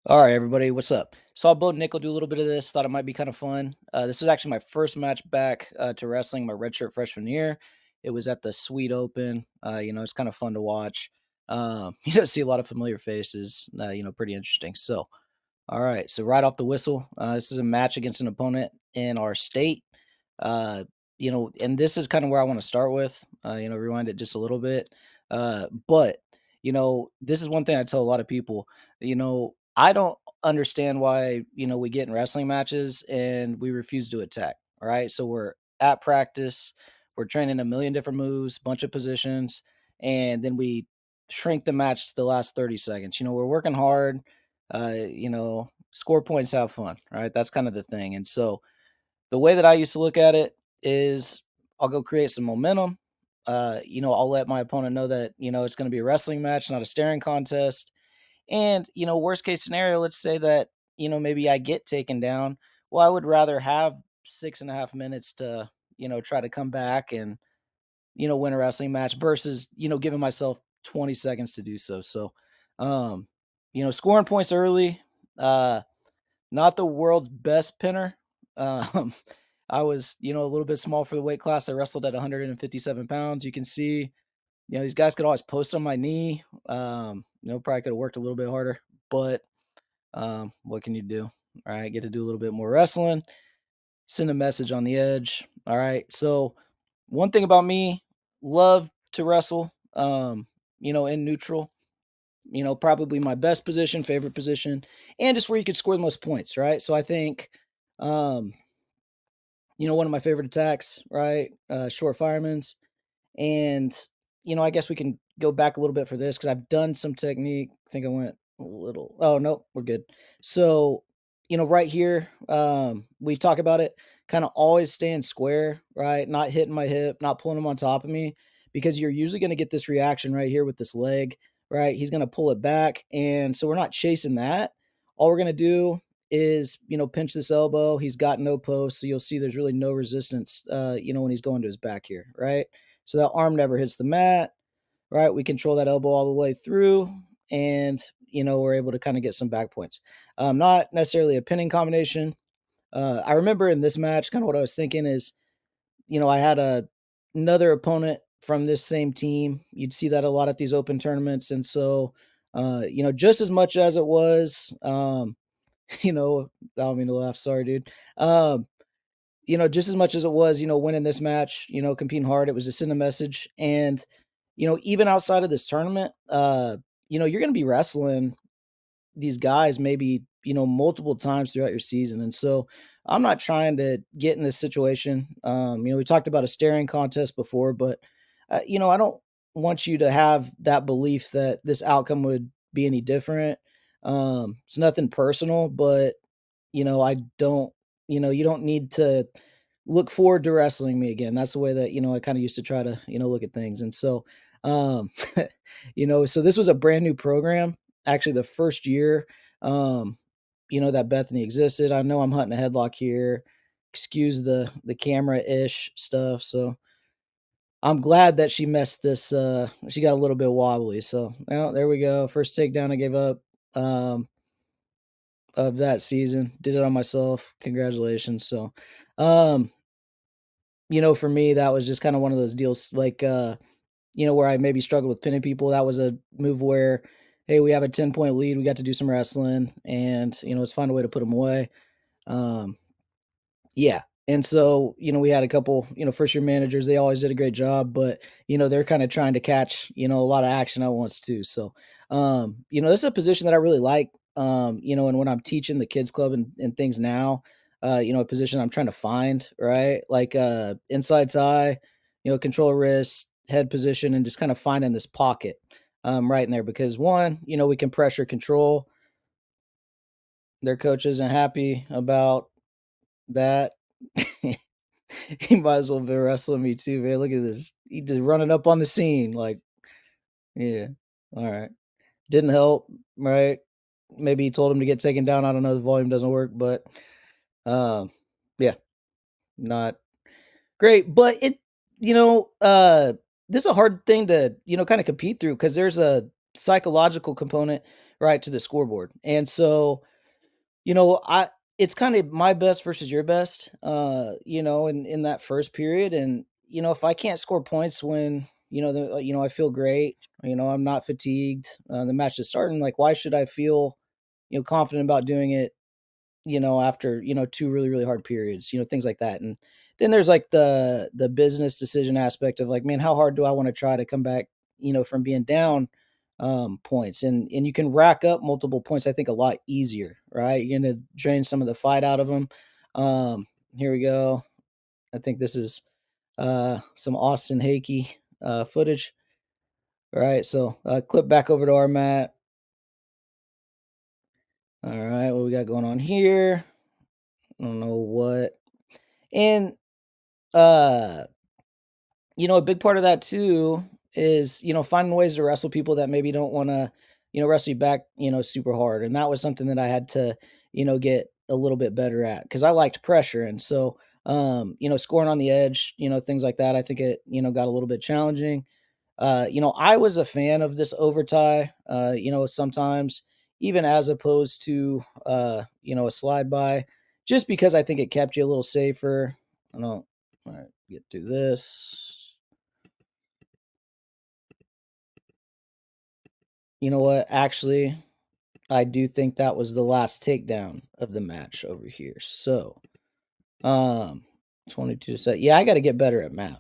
All right, everybody, what's up? Saw Bo Nickel do a little bit of this. Thought it might be kind of fun. This is actually my first match back to wrestling, my redshirt freshman year. It was at the Sweet Open. It's kind of fun to watch. See a lot of familiar faces. Pretty interesting. So, all right, so right off the whistle, this is a match against an opponent in our state. Uh, and this is kind of where I want to start with. Rewind it just a little bit. But this is one thing I tell a lot of people. I don't understand why we get in wrestling matches and we refuse to attack. All right, so we're at practice, we're training a million different moves, bunch of positions, and then we shrink the match to the last 30 seconds. We're working hard. Score points, have fun. Right, that's kind of the thing. And so the way that I used to look at it is I'll go create some momentum. I'll let my opponent know that, it's going to be a wrestling match, not a staring contest. And, worst case scenario, let's say that, maybe I get taken down. Well, I would rather have 6.5 minutes to, try to come back and, win a wrestling match versus, giving myself 20 seconds to do so. So, um, scoring points early. Not the world's best pinner. Um, I was, a little bit small for the weight class. I wrestled at 157 pounds. You can see, these guys could always post on my knee. Probably could have worked a little bit harder, but what can you do? All right, get to do a little bit more wrestling, send a message on the edge. All right. So one thing about me, love to wrestle, in neutral, probably my best position, favorite position, and just where you could score the most points, right? So I think, um, one of my favorite attacks, right? Short fireman's. And, I guess we can go back a little bit for this because I've done some technique. I think I went a little. Oh, no, we're good. So, right here, we talk about it, kind of always staying square, right? Not hitting my hip, not pulling him on top of me, because you're usually going to get this reaction right here with this leg, right? He's going to pull it back. And so we're not chasing that. All we're going to do is, pinch this elbow. He's got no post. So you'll see there's really no resistance, when he's going to his back here, right? So that arm never hits the mat, right? We control that elbow all the way through, and we're able to kind of get some back points. Not necessarily a pinning combination. I remember in this match, kind of what I was thinking is, I had another opponent from this same team. You'd see that a lot at these open tournaments, and so just as much as it was, I don't mean to laugh. Sorry, dude. Um, just as much as it was, winning this match, competing hard, it was to send a message. And, even outside of this tournament, you're going to be wrestling these guys maybe, multiple times throughout your season. And so I'm not trying to get in this situation. We talked about a staring contest before, but, I don't want you to have that belief that this outcome would be any different. It's nothing personal, but I don't, you don't need to look forward to wrestling me again. That's the way that, I kind of used to try to, look at things. And so, um, so this was a brand new program, actually the first year, um, that Bethany existed. I know I'm hunting a headlock here. Excuse the camera ish stuff. So I'm glad that she messed this. She got a little bit wobbly. So well, there we go. First takedown I gave up. Of that season. Did it on myself. Congratulations. So, um, for me, that was just kind of one of those deals like, where I maybe struggled with pinning people. That was a move where, hey, we have a 10-point lead. We got to do some wrestling and, let's find a way to put them away. Um, yeah. And so, we had a couple, first year managers, they always did a great job, but, they're kind of trying to catch, a lot of action at once too. So, this is a position that I really like. And when I'm teaching the kids club and things now, a position I'm trying to find, right? Like, inside tie, control wrist, head position, and just kind of finding this pocket, right in there because one, we can pressure control. Their coach isn't happy about that. He might as well be wrestling me too, man. Look at this. He just running up on the scene. Like, yeah. All right. Didn't help, right? Maybe he told him to get taken down. I don't know. The volume doesn't work, but um, yeah, not great. But this is a hard thing to, kind of compete through because there's a psychological component right, to the scoreboard. And so, I it's kind of my best versus your best, in that first period. And, if I can't score points when, I feel great, I'm not fatigued, the match is starting, like, why should I feel, confident about doing it, after, 2 really, really hard periods, things like that. And then there's like the business decision aspect of like, man, how hard do I want to try to come back, from being down points. And you can rack up multiple points, I think, a lot easier, right? You're gonna drain some of the fight out of them. Here we go. I think this is some Austin Hakey footage. All right, so clip back over to our mat. All right, what we got going on here? I don't know what. And uh a big part of that too is, finding ways to wrestle people that maybe don't want to, wrestle you back, super hard. And that was something that I had to, get a little bit better at because I liked pressure. And so, scoring on the edge, things like that, I think it, got a little bit challenging. I was a fan of this overtie, sometimes even as opposed to, a slide by, just because I think it kept you a little safer. I don't, all right, get through this. You know what? Actually, I do think that was the last takedown of the match over here. So, um, 22 set. Yeah, I got to get better at math.